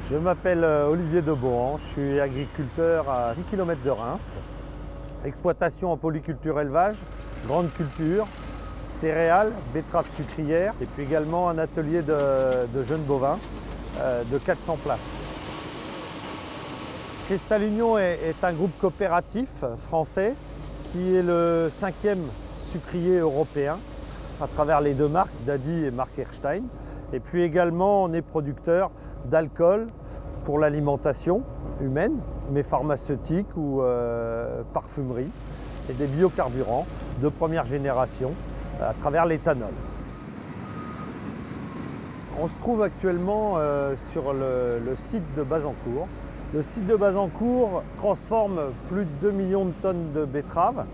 Je m'appelle Olivier Debohan, je suis agriculteur à 10 km de Reims. Exploitation en polyculture élevage, grande culture, céréales, betteraves sucrières et puis également un atelier de jeunes bovins de 400 places. Cristal Union est un groupe coopératif français qui est le 5e sucrier européen à travers les deux marques, Daddy et Mark Erstein. Et puis également, on est producteur d'alcool pour l'alimentation humaine, mais pharmaceutique ou parfumerie, et des biocarburants de première génération à travers l'éthanol. On se trouve actuellement sur le site de Bazancourt. Le site de Bazancourt transforme plus de 2 millions de tonnes de betteraves,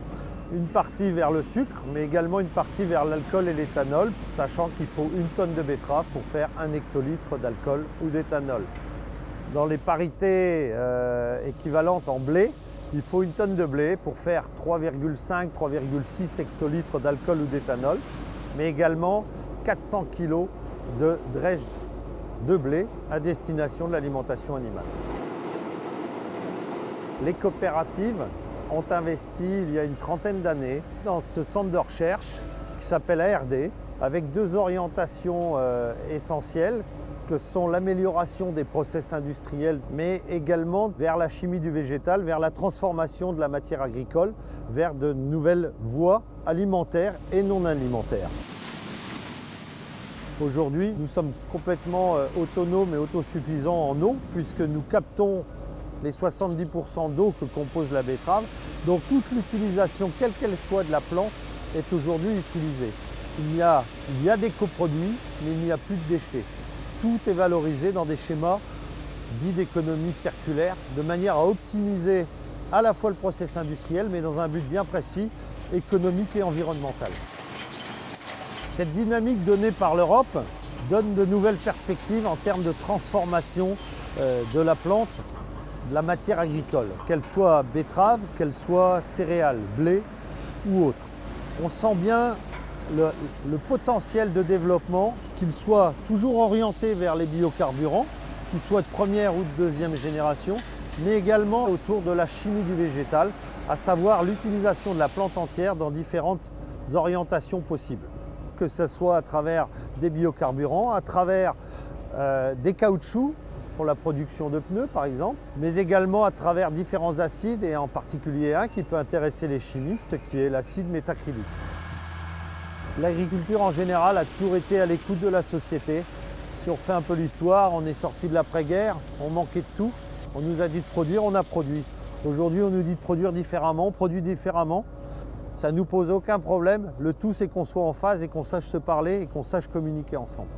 une partie vers le sucre, mais également une partie vers l'alcool et l'éthanol, sachant qu'il faut 1 tonne de betterave pour faire 1 hectolitre d'alcool ou d'éthanol. Dans les parités équivalentes en blé, il faut 1 tonne de blé pour faire 3,5-3,6 hectolitres d'alcool ou d'éthanol, mais également 400 kg de drèche de blé à destination de l'alimentation animale. Les coopératives ont investi il y a une trentaine d'années dans ce centre de recherche qui s'appelle ARD, avec 2 orientations essentielles que sont l'amélioration des process industriels, mais également vers la chimie du végétal, vers la transformation de la matière agricole, vers de nouvelles voies alimentaires et non alimentaires. Aujourd'hui, nous sommes complètement autonomes et autosuffisants en eau, puisque nous captons les 70% d'eau que compose la betterave. Donc toute l'utilisation, quelle qu'elle soit de la plante, est aujourd'hui utilisée. Il y a des coproduits, mais il n'y a plus de déchets. Tout est valorisé dans des schémas dits d'économie circulaire, de manière à optimiser à la fois le process industriel, mais dans un but bien précis, économique et environnemental. Cette dynamique donnée par l'Europe donne de nouvelles perspectives en termes de transformation de la plante, de la matière agricole, qu'elle soit betterave, qu'elle soit céréales, blé ou autre. On sent bien le potentiel de développement, qu'il soit toujours orienté vers les biocarburants, qu'ils soient de première ou de deuxième génération, mais également autour de la chimie du végétal, à savoir l'utilisation de la plante entière dans différentes orientations possibles. Que ce soit à travers des biocarburants, à travers des caoutchoucs, pour la production de pneus par exemple, mais également à travers différents acides et en particulier un qui peut intéresser les chimistes qui est l'acide métacrylique. L'agriculture en général a toujours été à l'écoute de la société. Si on fait un peu l'histoire, on est sorti de l'après-guerre, on manquait de tout, on nous a dit de produire, on a produit. Aujourd'hui on nous dit de produire différemment, on produit différemment. Ça ne nous pose aucun problème, le tout c'est qu'on soit en phase et qu'on sache se parler et qu'on sache communiquer ensemble.